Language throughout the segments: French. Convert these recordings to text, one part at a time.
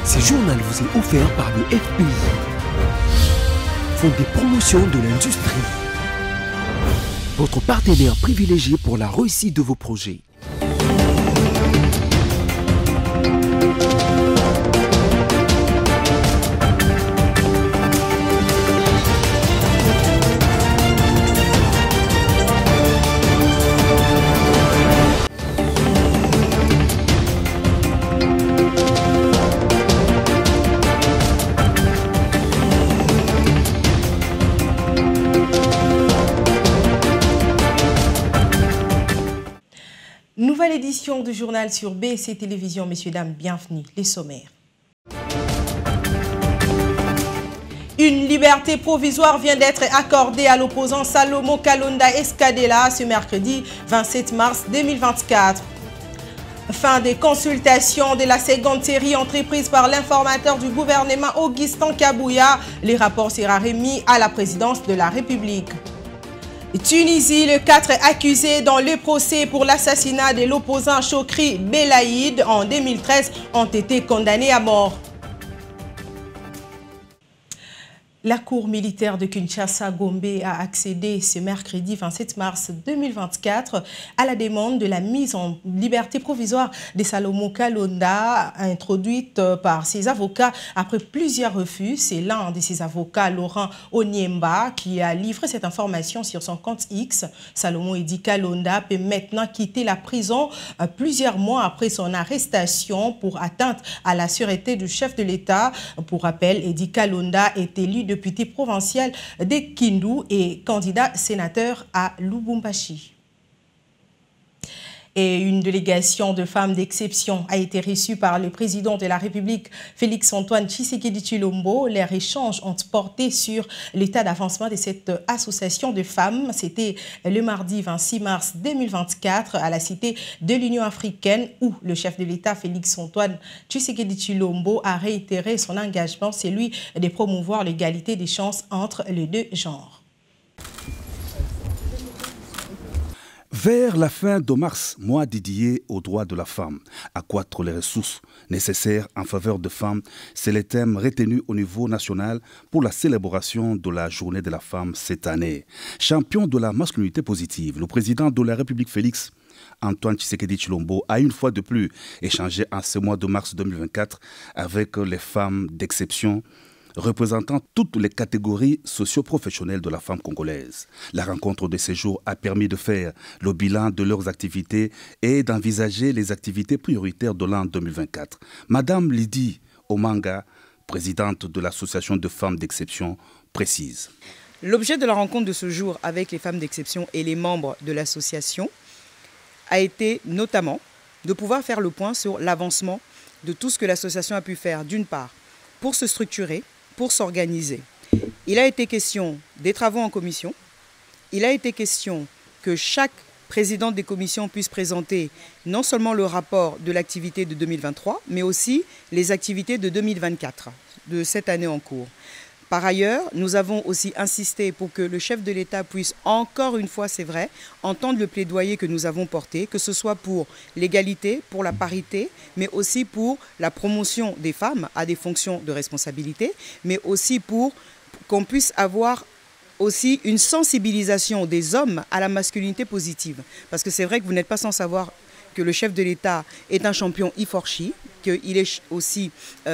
Ce journal vous est offert par le FPI, Fonds des promotions de l'industrie, votre partenaire privilégié pour la réussite de vos projets. Nouvelle édition du journal sur BSC Télévision. Messieurs, dames, bienvenue. Les sommaires. Une liberté provisoire vient d'être accordée à l'opposant Salomo Kalonda Escadela ce mercredi 27 mars 2024. Fin des consultations de la seconde série entreprise par l'informateur du gouvernement Augustin Kabouya. Les rapports seront remis à la présidence de la République. Tunisie, les 4 accusés dans le procès pour l'assassinat de l'opposant Chokri Belaïd en 2013 ont été condamnés à mort. La Cour militaire de Kinshasa-Gombe a accédé ce mercredi 27 mars 2024 à la demande de la mise en liberté provisoire de Salomo Kalonda introduite par ses avocats après plusieurs refus. C'est l'un de ses avocats, Laurent Onyemba, qui a livré cette information sur son compte X. Salomo Edi Kalonda peut maintenant quitter la prison plusieurs mois après son arrestation pour atteinte à la sûreté du chef de l'État. Pour rappel, Edi Kalonda est élu député provincial de Kindu et candidat sénateur à Lubumbashi. Et une délégation de femmes d'exception a été reçue par le président de la République, Félix-Antoine Tshisekedi Tshilombo. Leurs échanges ont porté sur l'état d'avancement de cette association de femmes. C'était le mardi 26 mars 2024 à la Cité de l'Union africaine où le chef de l'État, Félix-Antoine Tshisekedi Tshilombo, a réitéré son engagement, celui de promouvoir l'égalité des chances entre les deux genres. Vers la fin de mars, mois dédié aux droits de la femme, accroître les ressources nécessaires en faveur des femmes, c'est le thème retenu au niveau national pour la célébration de la journée de la femme cette année. Champion de la masculinité positive, le président de la République Félix Antoine Tshisekedi Tshilombo a une fois de plus échangé en ce mois de mars 2024 avec les femmes d'exception représentant toutes les catégories socio-professionnelles de la femme congolaise. La rencontre de ces jours a permis de faire le bilan de leurs activités et d'envisager les activités prioritaires de l'an 2024. Madame Lydie Omanga, présidente de l'Association de femmes d'exception, précise. L'objet de la rencontre de ce jour avec les femmes d'exception et les membres de l'association a été notamment de pouvoir faire le point sur l'avancement de tout ce que l'association a pu faire, d'une part, pour se structurer, pour s'organiser. Il a été question des travaux en commission. Il a été question que chaque président des commissions puisse présenter non seulement le rapport de l'activité de 2023, mais aussi les activités de 2024, de cette année en cours. Par ailleurs, nous avons aussi insisté pour que le chef de l'État puisse, encore une fois, c'est vrai, entendre le plaidoyer que nous avons porté, que ce soit pour l'égalité, pour la parité, mais aussi pour la promotion des femmes à des fonctions de responsabilité, mais aussi pour qu'on puisse avoir aussi une sensibilisation des hommes à la masculinité positive. Parce que c'est vrai que vous n'êtes pas sans savoir que le chef de l'État est un champion Iforchi, qu'il est aussi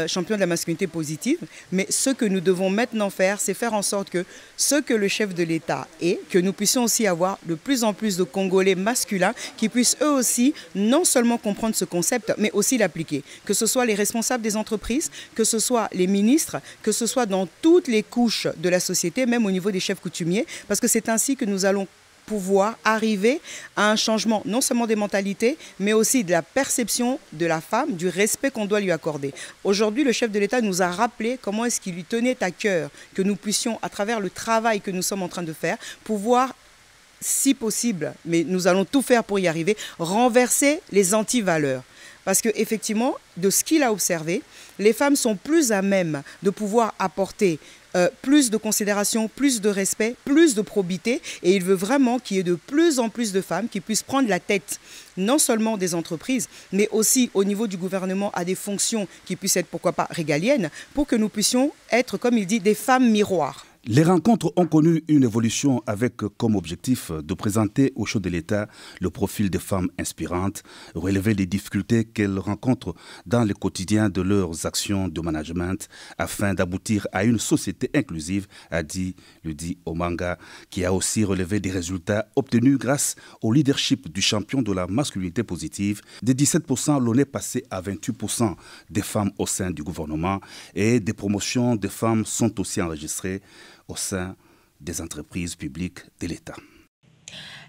champion de la masculinité positive. Mais ce que nous devons maintenant faire, c'est faire en sorte que ce que le chef de l'État est, que nous puissions aussi avoir de plus en plus de Congolais masculins qui puissent eux aussi non seulement comprendre ce concept, mais aussi l'appliquer. Que ce soit les responsables des entreprises, que ce soit les ministres, que ce soit dans toutes les couches de la société, même au niveau des chefs coutumiers, parce que c'est ainsi que nous allons pouvoir arriver à un changement non seulement des mentalités, mais aussi de la perception de la femme, du respect qu'on doit lui accorder. Aujourd'hui, le chef de l'État nous a rappelé comment est-ce qu'il lui tenait à cœur que nous puissions, à travers le travail que nous sommes en train de faire, pouvoir, si possible, mais nous allons tout faire pour y arriver, renverser les anti-valeurs. Parce qu'effectivement, de ce qu'il a observé, les femmes sont plus à même de pouvoir apporter plus de considération, plus de respect, plus de probité. Et il veut vraiment qu'il y ait de plus en plus de femmes qui puissent prendre la tête non seulement des entreprises, mais aussi au niveau du gouvernement à des fonctions qui puissent être, pourquoi pas, régaliennes, pour que nous puissions être, comme il dit, des femmes miroirs. Les rencontres ont connu une évolution avec comme objectif de présenter au chef de l'État le profil des femmes inspirantes, relever les difficultés qu'elles rencontrent dans le quotidien de leurs actions de management afin d'aboutir à une société inclusive, a dit Ludi Omanga, qui a aussi relevé des résultats obtenus grâce au leadership du champion de la masculinité positive. De 17%, l'on est passé à 28% des femmes au sein du gouvernement et des promotions de femmes sont aussi enregistrées au sein des entreprises publiques de l'État.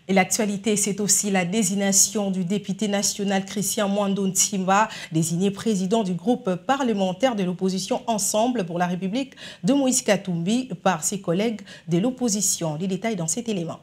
Et l'actualité, c'est aussi la désignation du député national Christian Mwando Ntimba, désigné président du groupe parlementaire de l'opposition Ensemble pour la République de Moïse Katumbi par ses collègues de l'opposition. Les détails dans cet élément.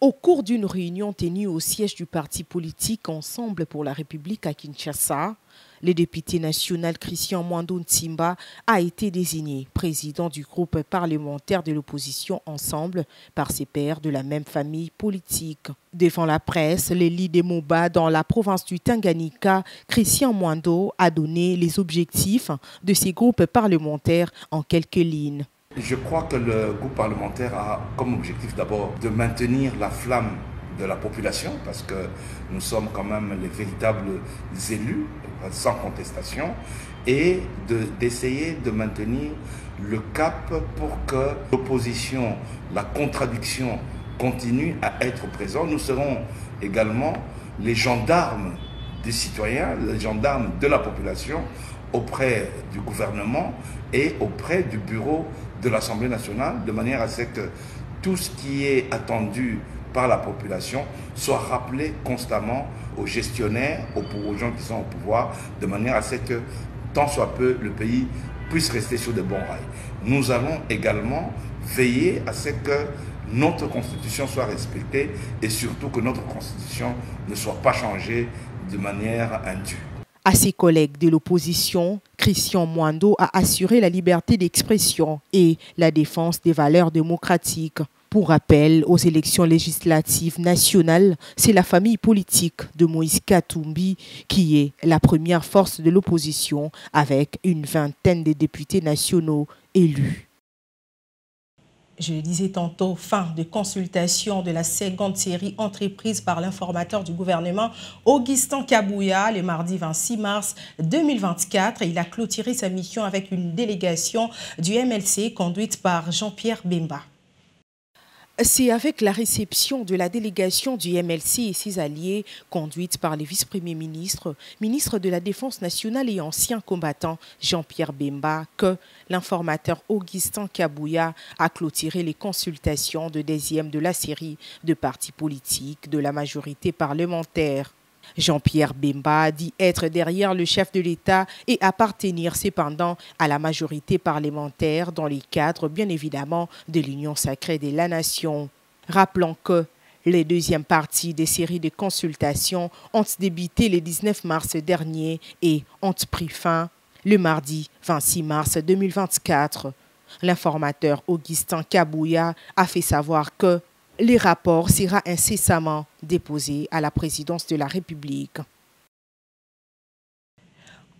Au cours d'une réunion tenue au siège du parti politique Ensemble pour la République à Kinshasa, le député national Christian Mwando Ntimba a été désigné président du groupe parlementaire de l'opposition Ensemble par ses pairs de la même famille politique. Devant la presse, l'élite des Moba dans la province du Tanganyika, Christian Mwando a donné les objectifs de ces groupes parlementaires en quelques lignes. Je crois que le groupe parlementaire a comme objectif d'abord de maintenir la flamme de la population, parce que nous sommes quand même les véritables élus, sans contestation, et d'essayer de maintenir le cap pour que l'opposition, la contradiction continue à être présente. Nous serons également les gendarmes des citoyens, les gendarmes de la population auprès du gouvernement et auprès du bureau de l'Assemblée nationale, de manière à ce que tout ce qui est attendu par la population soit rappelé constamment aux gestionnaires, aux gens qui sont au pouvoir, de manière à ce que, tant soit peu, le pays puisse rester sur de bons rails. Nous allons également veiller à ce que notre constitution soit respectée et surtout que notre constitution ne soit pas changée de manière indue. À ses collègues de l'opposition, Christian Mwando a assuré la liberté d'expression et la défense des valeurs démocratiques. Pour rappel, aux élections législatives nationales, c'est la famille politique de Moïse Katumbi qui est la première force de l'opposition avec une vingtaine de députés nationaux élus. Je le disais tantôt, fin de consultation de la seconde série entreprise par l'informateur du gouvernement Augustin Kabouya le mardi 26 mars 2024. Il a clôturé sa mission avec une délégation du MLC conduite par Jean-Pierre Bemba. C'est avec la réception de la délégation du MLC et ses alliés, conduite par le vice-premier ministre, ministre de la Défense nationale et ancien combattant Jean-Pierre Bemba, que l'informateur Augustin Kabouya a clôturé les consultations de deuxième de la série de partis politiques de la majorité parlementaire. Jean-Pierre Bemba dit être derrière le chef de l'État et appartenir cependant à la majorité parlementaire dans les cadres, bien évidemment, de l'Union sacrée de la nation. Rappelons que les deuxièmes parties des séries de consultations ont débuté le 19 mars dernier et ont pris fin le mardi 26 mars 2024. L'informateur Augustin Kabouya a fait savoir que les rapports seront incessamment déposés à la présidence de la République.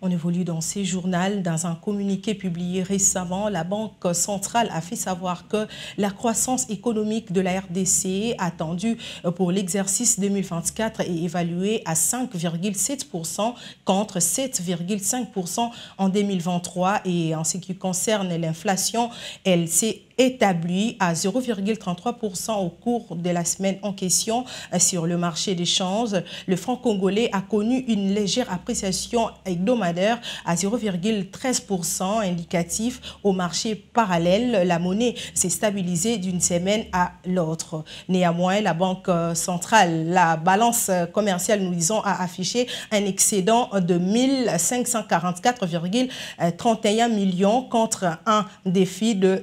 On évolue dans ces journaux. Dans un communiqué publié récemment, la Banque centrale a fait savoir que la croissance économique de la RDC attendue pour l'exercice 2024 est évaluée à 5,7% contre 7,5% en 2023. Et en ce qui concerne l'inflation, elle s'est établi à 0,33% au cours de la semaine en question sur le marché des changes. Le franc congolais a connu une légère appréciation hebdomadaire à 0,13%, indicatif au marché parallèle. La monnaie s'est stabilisée d'une semaine à l'autre. Néanmoins, la Banque centrale, la balance commerciale, nous disons, a affiché un excédent de 1544,31 millions contre un déficit de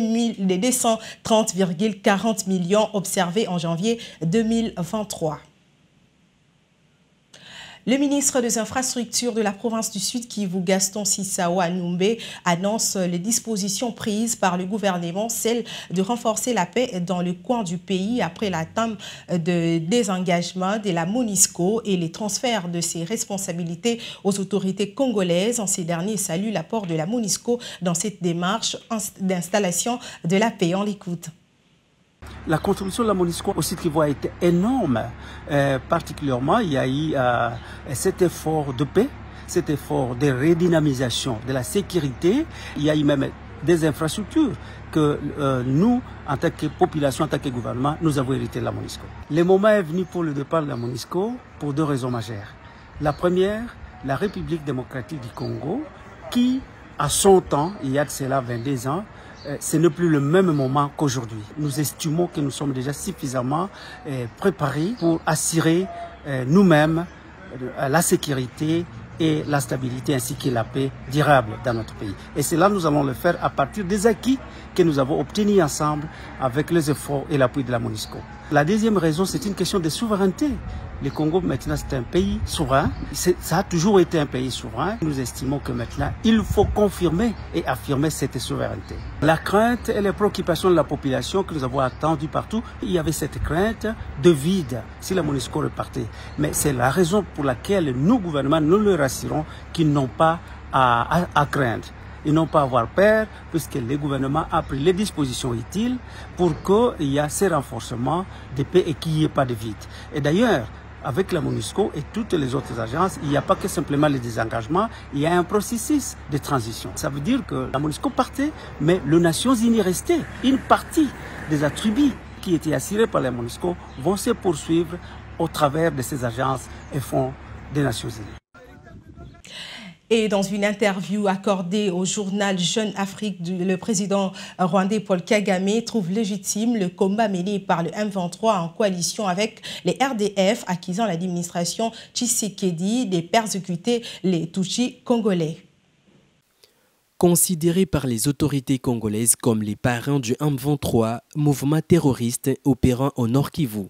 230,40 millions observés en janvier 2023. Le ministre des Infrastructures de la province du Sud Kivu, Gaston Sissawa Numbe, annonce les dispositions prises par le gouvernement, celle de renforcer la paix dans le coin du pays après l'attente de désengagement de la MONUSCO et les transferts de ses responsabilités aux autorités congolaises. En ces derniers saluent l'apport de la MONUSCO dans cette démarche d'installation de la paix. On l'écoute. La contribution de la MONUSCO au Sud Kivu a été énorme. Particulièrement, il y a eu cet effort de paix, cet effort de redynamisation de la sécurité. Il y a eu même des infrastructures que nous, en tant que population, en tant que gouvernement, nous avons hérité de la MONUSCO. Le moment est venu pour le départ de la MONUSCO pour deux raisons majeures. La première, la République démocratique du Congo, qui, à son temps, il y a de cela 22 ans, ce n'est plus le même moment qu'aujourd'hui. Nous estimons que nous sommes déjà suffisamment préparés pour assurer nous-mêmes la sécurité et la stabilité ainsi que la paix durable dans notre pays. Et cela, nous allons le faire à partir des acquis que nous avons obtenus ensemble avec les efforts et l'appui de la MONUSCO. La deuxième raison, c'est une question de souveraineté. Le Congo, maintenant, c'est un pays souverain. Ça a toujours été un pays souverain. Nous estimons que maintenant, il faut confirmer et affirmer cette souveraineté. La crainte et les préoccupations de la population que nous avons entendues partout, il y avait cette crainte de vide si la MONUSCO repartait. Mais c'est la raison pour laquelle nous, gouvernements, nous leur assurons qu'ils n'ont pas à craindre. Ils n'ont pas à avoir peur puisque le gouvernement a pris les dispositions utiles pour qu'il y ait ces renforcements de paix et qu'il n'y ait pas de vide. Et d'ailleurs, avec la MONUSCO et toutes les autres agences, il n'y a pas que simplement le désengagement, il y a un processus de transition. Ça veut dire que la MONUSCO partait, mais les Nations Unies restaient. Une partie des attributs qui étaient assurés par la MONUSCO vont se poursuivre au travers de ces agences et fonds des Nations Unies. Et dans une interview accordée au journal Jeune Afrique, le président rwandais Paul Kagame trouve légitime le combat mené par le M23 en coalition avec les RDF, accusant l'administration Tshisekedi de persécuter les Tutsis congolais. Considérés par les autorités congolaises comme les parrains du M23, mouvement terroriste opérant au Nord Kivu,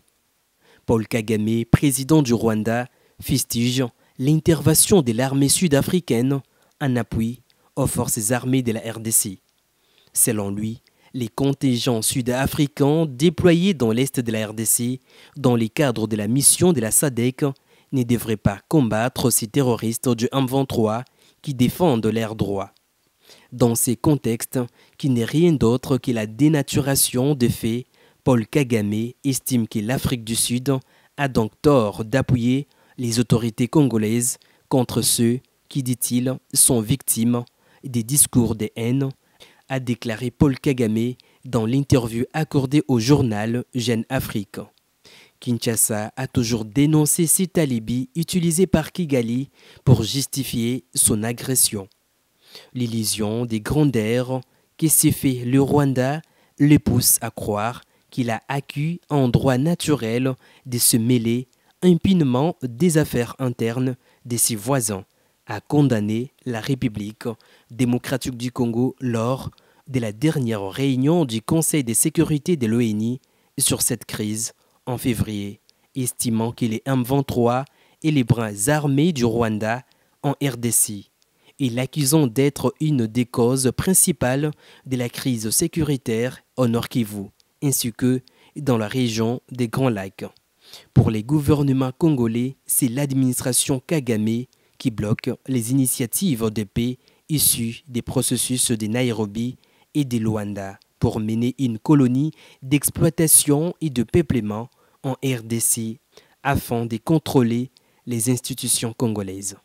Paul Kagame, président du Rwanda, fustige l'intervention de l'armée sud-africaine en appui aux forces armées de la RDC. Selon lui, les contingents sud-africains déployés dans l'est de la RDC dans le cadre de la mission de la SADC ne devraient pas combattre ces terroristes du M23 qui défendent leurs droits. Dans ces contextes, qui n'est rien d'autre que la dénaturation des faits, Paul Kagame estime que l'Afrique du Sud a donc tort d'appuyer les autorités congolaises contre ceux qui, dit-il, sont victimes des discours de haine, a déclaré Paul Kagame dans l'interview accordée au journal Jeune Afrique. Kinshasa a toujours dénoncé cet alibi utilisé par Kigali pour justifier son agression. L'illusion des grandeurs que s'est fait le Rwanda le pousse à croire qu'il a acquis un droit naturel de se mêler impunément des affaires internes de ses voisins, a condamné la République démocratique du Congo lors de la dernière réunion du Conseil de sécurité de l'ONU sur cette crise en février, estimant que les M23 et les bras armés du Rwanda en RDC et l'accusant d'être une des causes principales de la crise sécuritaire au Nord Kivu, ainsi que dans la région des Grands Lacs. Pour les gouvernements congolais, c'est l'administration Kagame qui bloque les initiatives de paix issues des processus de Nairobi et de Luanda pour mener une colonie d'exploitation et de peuplement en RDC afin de contrôler les institutions congolaises.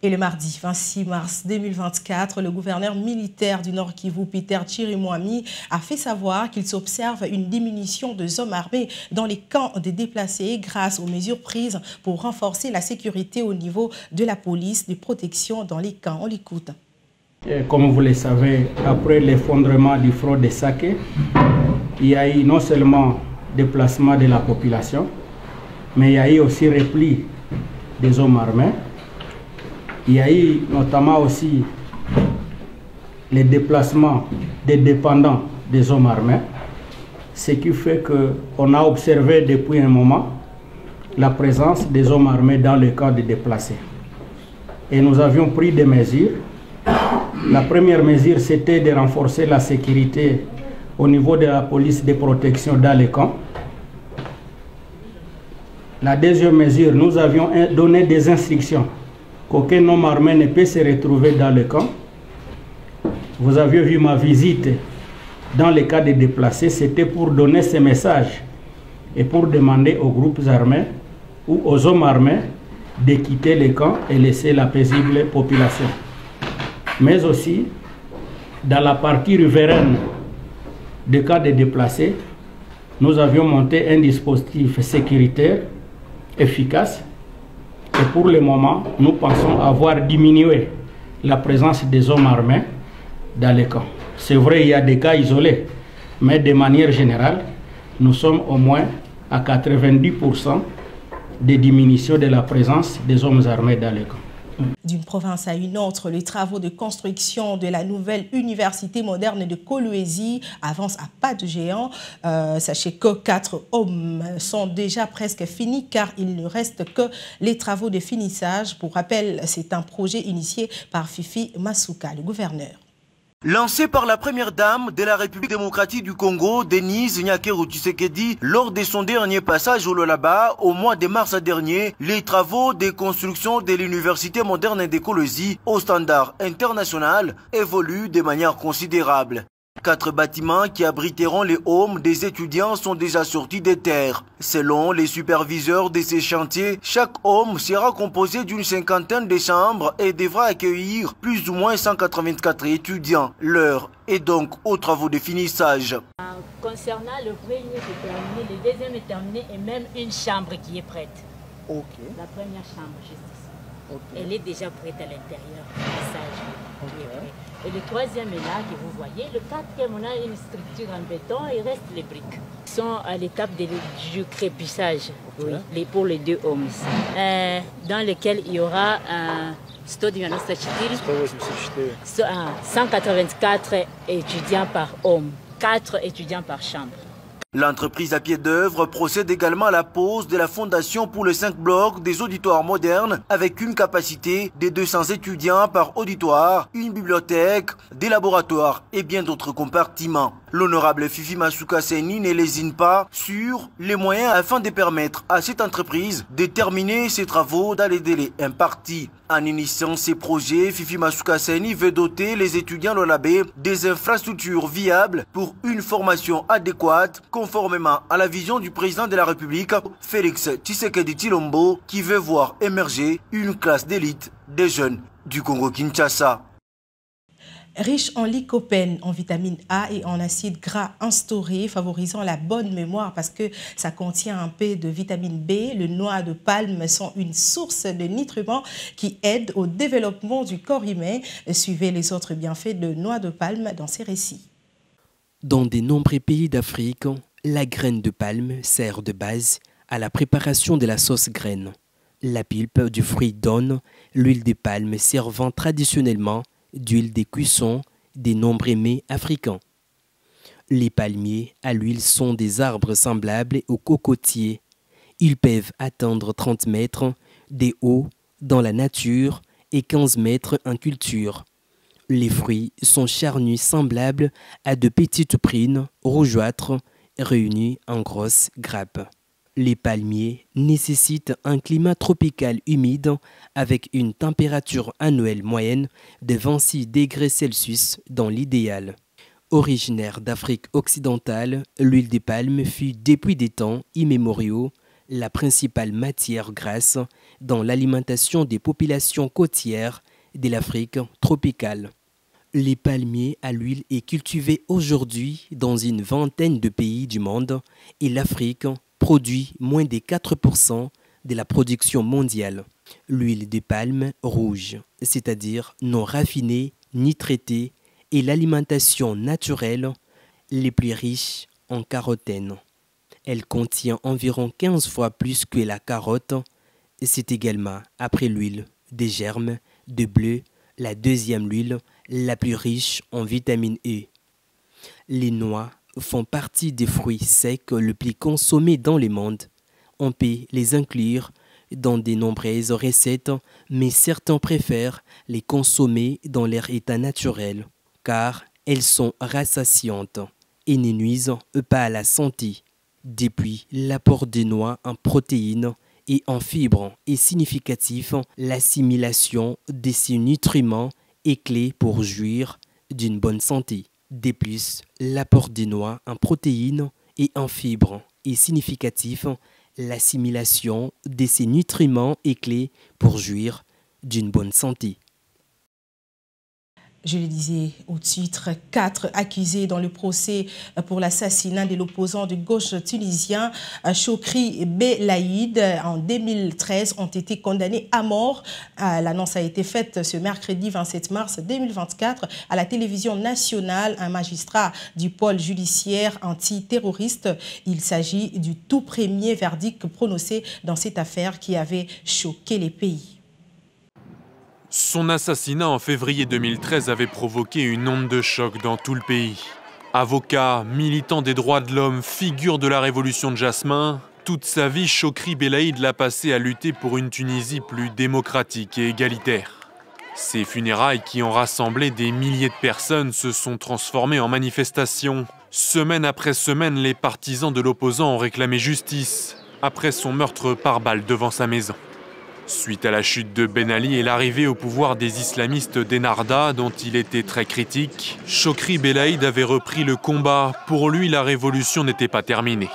Et le mardi 26 mars 2024, le gouverneur militaire du Nord Kivu, Peter Chirimwami, a fait savoir qu'il s'observe une diminution de hommes armés dans les camps de déplacés grâce aux mesures prises pour renforcer la sécurité au niveau de la police de protection dans les camps. On l'écoute. Comme vous le savez, après l'effondrement du front de Sake, il y a eu non seulement déplacement de la population, mais il y a eu aussi repli des hommes armés. Il y a eu notamment aussi les déplacements des dépendants des hommes armés, ce qui fait qu'on a observé depuis un moment la présence des hommes armés dans le camp des déplacés. Et nous avions pris des mesures. La première mesure, c'était de renforcer la sécurité au niveau de la police de protection dans les camps. La deuxième mesure, nous avions donné des instructions qu'aucun homme armé ne peut se retrouver dans le camp. Vous avez vu ma visite dans le cas des déplacés, c'était pour donner ce message et pour demander aux groupes armés ou aux hommes armés de quitter les camps et laisser la paisible population. Mais aussi, dans la partie riveraine des cas des déplacés, nous avions monté un dispositif sécuritaire efficace et pour le moment, nous pensons avoir diminué la présence des hommes armés dans les camps. C'est vrai, il y a des cas isolés, mais de manière générale, nous sommes au moins à 90% de diminution de la présence des hommes armés dans les camps. D'une province à une autre, les travaux de construction de la nouvelle université moderne de Kolwezi avancent à pas de géant. Sachez que 4 hommes sont déjà presque finis car il ne reste que les travaux de finissage. Pour rappel, c'est un projet initié par Fifi Masuka, le gouverneur. Lancé par la première dame de la République démocratique du Congo, Denise Nyakeru Tshisekedi, lors de son dernier passage au Lualaba au mois de mars dernier, les travaux de construction de l'université moderne de Kolwezi au standard international évoluent de manière considérable. 4 bâtiments qui abriteront les homes des étudiants sont déjà sortis des terres. Selon les superviseurs de ces chantiers, chaque home sera composé d'une 50aine de chambres et devra accueillir plus ou moins 184 étudiants. L'heure est donc aux travaux de finissage. Concernant le premier qui est terminé, le deuxième est terminé et même une chambre qui est prête. Okay. La première chambre, juste ici. Okay. Elle est déjà prête à l'intérieur. Okay. Et le troisième est là, que vous voyez. Le quatrième, on a une structure en béton et il reste les briques. Ils sont à l'étape du crépissage, oui, pour les 2 hommes. Dans lequel il y aura un 184 étudiants par homme, 4 étudiants par chambre. L'entreprise à pied d'œuvre procède également à la pose de la fondation pour les 5 blocs des auditoires modernes avec une capacité de 200 étudiants par auditoire, une bibliothèque, des laboratoires et bien d'autres compartiments. L'honorable Fifi Masuka Seni ne lésine pas sur les moyens afin de permettre à cette entreprise de terminer ses travaux dans les délais impartis. En initiant ces projets, Fifi Masuka Seni veut doter les étudiants lualabais des infrastructures viables pour une formation adéquate conformément à la vision du président de la République, Félix Tshisekedi Tshilombo, qui veut voir émerger une classe d'élite des jeunes du Congo-Kinshasa. Riche en lycopène, en vitamine A et en acides gras instaurés, favorisant la bonne mémoire parce que ça contient un peu de vitamine B. Le noix de palme sont une source de nutriments qui aident au développement du corps humain. Suivez les autres bienfaits de noix de palme dans ces récits. Dans de nombreux pays d'Afrique, la graine de palme sert de base à la préparation de la sauce graine. La pulpe du fruit donne l'huile de palme servant traditionnellement d'huile de cuisson des nombreux mets africains. Les palmiers à l'huile sont des arbres semblables aux cocotiers. Ils peuvent atteindre 30 mètres de haut dans la nature et 15 mètres en culture. Les fruits sont charnus semblables à de petites prines rougeâtres réunies en grosses grappes. Les palmiers nécessitent un climat tropical humide avec une température annuelle moyenne de 26 degrés Celsius dans l'idéal. Originaire d'Afrique occidentale, l'huile de palme fut depuis des temps immémoriaux la principale matière grasse dans l'alimentation des populations côtières de l'Afrique tropicale. Les palmiers à l'huile est cultivé aujourd'hui dans une vingtaine de pays du monde et l'Afrique produit moins de 4% de la production mondiale. L'huile de palme rouge, c'est-à-dire non raffinée ni traitée, est l'alimentation naturelle les plus riche en carotène. Elle contient environ 15 fois plus que la carotte. C'est également, après l'huile de germe de bleu, la deuxième huile la plus riche en vitamine E. Les noix font partie des fruits secs les plus consommés dans le monde. on peut les inclure dans de nombreuses recettes, mais certains préfèrent les consommer dans leur état naturel, car elles sont rassasiantes et ne nuisent pas à la santé. Depuis, l'apport des noix en protéines et en fibres est significatif. L'assimilation de ces nutriments est clé pour jouir d'une bonne santé. De plus, l'apport des noix en protéines et en fibres est significatif. L'assimilation de ces nutriments est clé pour jouir d'une bonne santé. Je le disais au titre, 4 accusés dans le procès pour l'assassinat de l'opposant de gauche tunisien Chokri Belaïd en 2013 ont été condamnés à mort. L'annonce a été faite ce mercredi 27 mars 2024 à la télévision nationale. Un magistrat du pôle judiciaire antiterroriste. Il s'agit du tout premier verdict prononcé dans cette affaire qui avait choqué les pays. Son assassinat en février 2013 avait provoqué une onde de choc dans tout le pays. Avocat, militant des droits de l'homme, figure de la révolution de Jasmin, toute sa vie, Chokri Belaïd l'a passé à lutter pour une Tunisie plus démocratique et égalitaire. Ces funérailles qui ont rassemblé des milliers de personnes se sont transformées en manifestations. Semaine après semaine, les partisans de l'opposant ont réclamé justice après son meurtre par balle devant sa maison. Suite à la chute de Ben Ali et l'arrivée au pouvoir des islamistes d'Ennahda, dont il était très critique, Chokri Belaïd avait repris le combat. Pour lui, la révolution n'était pas terminée.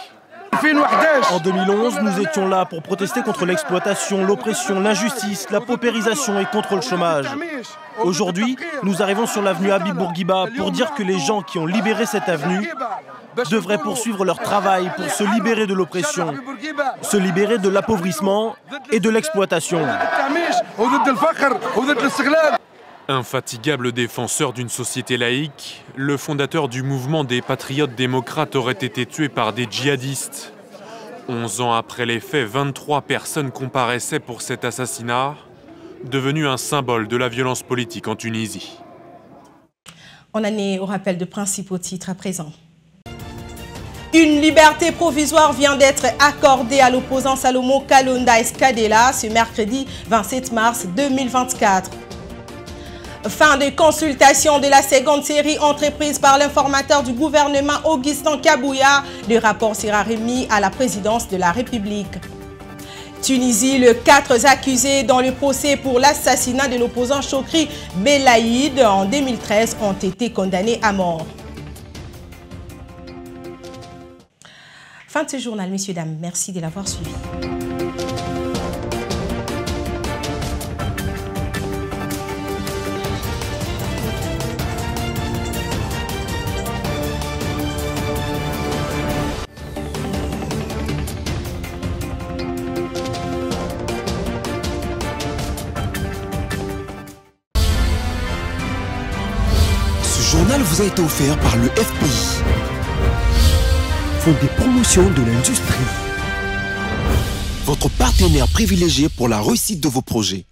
En 2011, nous étions là pour protester contre l'exploitation, l'oppression, l'injustice, la paupérisation et contre le chômage. Aujourd'hui, nous arrivons sur l'avenue Habib Bourguiba pour dire que les gens qui ont libéré cette avenue devraient poursuivre leur travail pour se libérer de l'oppression, se libérer de l'appauvrissement et de l'exploitation. Infatigable défenseur d'une société laïque, le fondateur du mouvement des patriotes démocrates aurait été tué par des djihadistes. 11 ans après les faits, 23 personnes comparaissaient pour cet assassinat, devenu un symbole de la violence politique en Tunisie. On en est au rappel de principaux titres à présent. Une liberté provisoire vient d'être accordée à l'opposant Salomo Kalonda Escadela ce mercredi 27 mars 2024. Fin de consultation de la seconde série entreprise par l'informateur du gouvernement Augustin Kabouya. Le rapport sera remis à la présidence de la République. Tunisie, les 4 accusés dans le procès pour l'assassinat de l'opposant Chokri Belaïd en 2013 ont été condamnés à mort. Fin de ce journal, messieurs, dames. Merci de l'avoir suivi. Ce journal vous a été offert par le FPI. Fonds des promotions de l'industrie. Votre partenaire privilégié pour la réussite de vos projets.